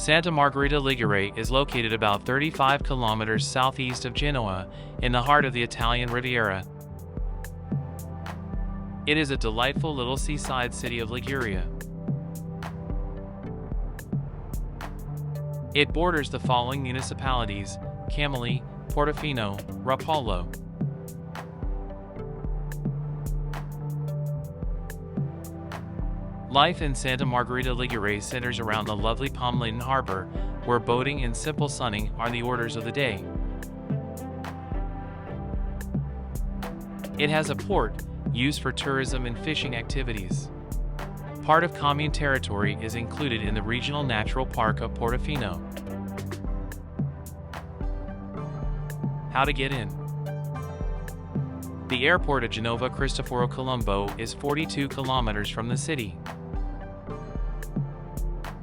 Santa Margherita Ligure is located about 35 kilometers southeast of Genoa, in the heart of the Italian Riviera. It is a delightful little seaside city of Liguria. It borders the following municipalities: Camogli, Portofino, Rapallo. Life in Santa Margherita Ligure centers around the lovely palm-laden harbor, where boating and simple sunning are the orders of the day. It has a port, used for tourism and fishing activities. Part of commune territory is included in the Regional Natural Park of Portofino. How to get in. The airport of Genova Cristoforo Colombo is 42 kilometers from the city.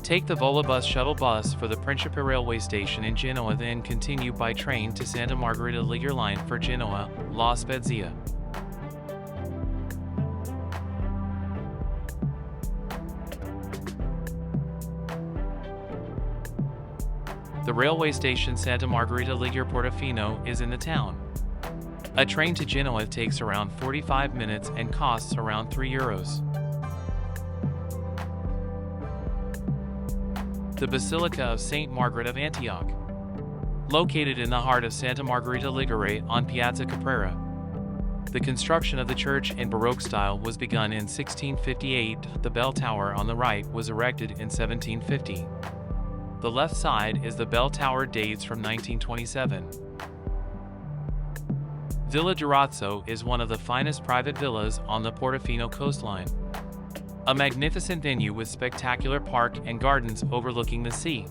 Take the Volabus shuttle bus for the Principe railway station in Genoa, then continue by train to Santa Margherita Ligure line for Genoa, La Spezia. The railway station Santa Margherita Ligure Portofino is in the town. A train to Genoa takes around 45 minutes and costs around €3. The Basilica of St.Margaret of Antioch. Located in the heart of Santa Margherita Ligure on Piazza Caprera. The construction of the church in Baroque style was begun in 1658. The bell tower on the right was erected in 1750. The left side is the bell tower, dates from 1927. Villa Durazzo is one of the finest private villas on the Portofino coastline. A magnificent venue with spectacular park and gardens overlooking the sea.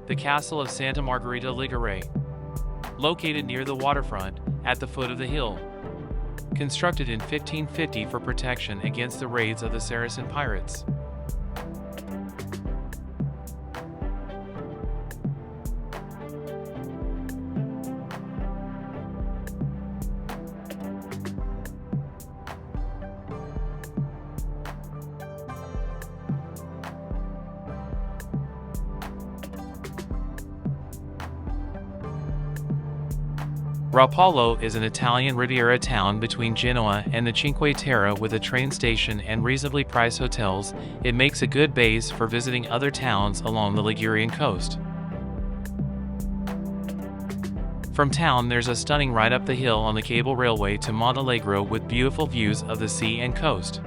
The Castle of Santa Margherita Ligure. Located near the waterfront, at the foot of the hill. Constructed in 1550 for protection against the raids of the Saracen pirates. Rapallo is an Italian Riviera town between Genoa and the Cinque Terre with a train station and reasonably priced hotels. It makes a good base for visiting other towns along the Ligurian coast. From town, there's a stunning ride up the hill on the cable railway to Montallegro with beautiful views of the sea and coast.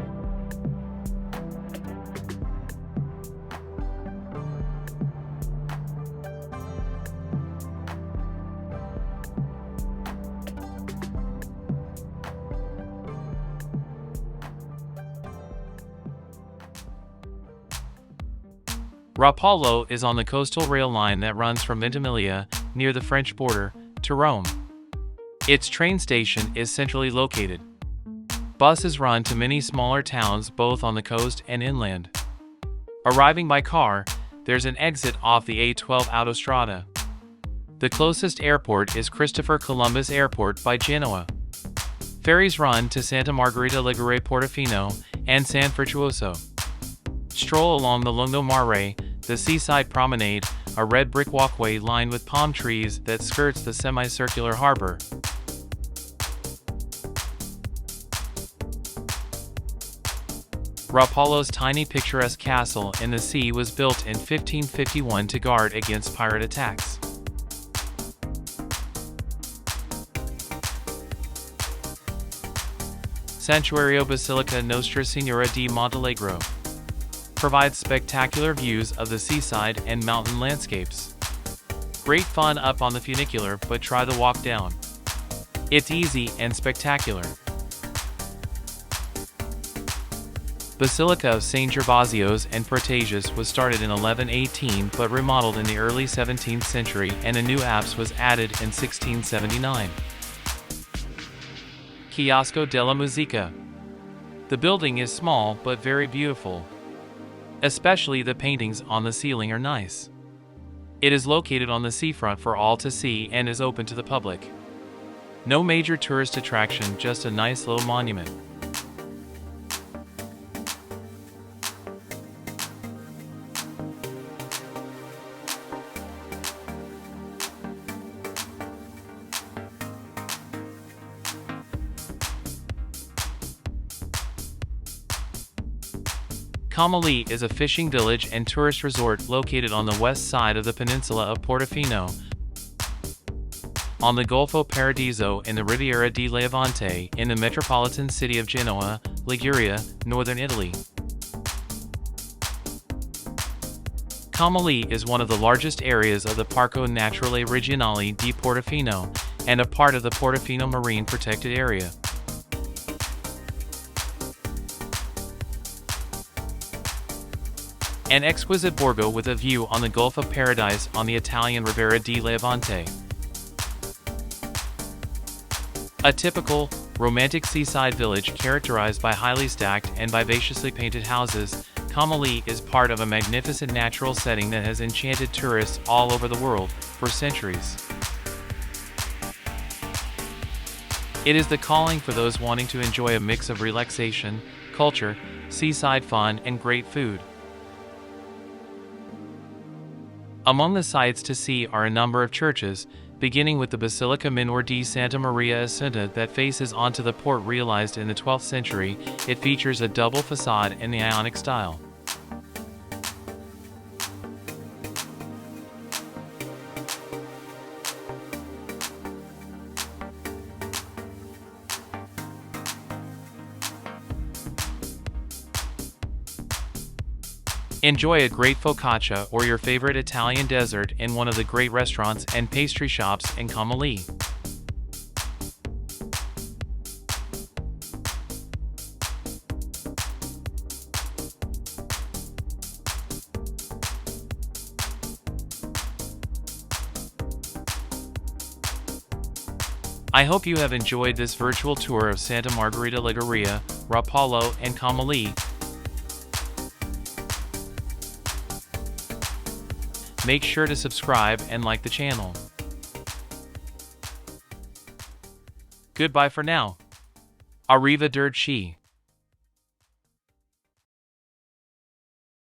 Rapallo is on the coastal rail line that runs from Ventimiglia, near the French border, to Rome. Its train station is centrally located. Buses run to many smaller towns both on the coast and inland. Arriving by car, there's an exit off the A12 Autostrada. The closest airport is Christopher Columbus Airport by Genoa. Ferries run to Santa Margherita Ligure Portofino and San Frutuoso. Stroll along the Lungomare, the seaside promenade, a red brick walkway lined with palm trees that skirts the semicircular harbor. Rapallo's tiny picturesque castle in the sea was built in 1551 to guard against pirate attacks. Santuario Basilica Nostra Signora di Montallegro provides spectacular views of the seaside and mountain landscapes. Great fun up on the funicular, but try the walk down. It's easy and spectacular. Basilica of St.Gervasio and Protasio was started in 1118 but remodeled in the early 17th century, and a new apse was added in 1679. Chiosco della Musica. The building is small but very beautiful. Especially the paintings on the ceiling are nice. It is located on the seafront for all to see and is open to the public. No major tourist attraction, just a nice little monument. Camogli is a fishing village and tourist resort located on the west side of the peninsula of Portofino, on the Golfo Paradiso in the Riviera di Levante in the metropolitan city of Genoa, Liguria, northern Italy. Camogli is one of the largest areas of the Parco Naturale Regionale di Portofino and a part of the Portofino Marine Protected Area. An exquisite borgo with a view on the Gulf of Paradise on the Italian Riviera di Levante. A typical, romantic seaside village characterized by highly stacked and vivaciously painted houses, Camogli is part of a magnificent natural setting that has enchanted tourists all over the world for centuries. It is the calling for those wanting to enjoy a mix of relaxation, culture, seaside fun, and great food. Among the sights to see are a number of churches, beginning with the Basilica Minor di Santa Maria Assunta that faces onto the port. Realized in the 12th century, it features a double facade in the Ionic style. Enjoy a great focaccia or your favorite Italian dessert in one of the great restaurants and pastry shops in Camogli. I hope you have enjoyed this virtual tour of Santa Margherita Ligure, Rapallo and Camogli. Make sure to subscribe and like the channel. Goodbye for now. Arrivederci.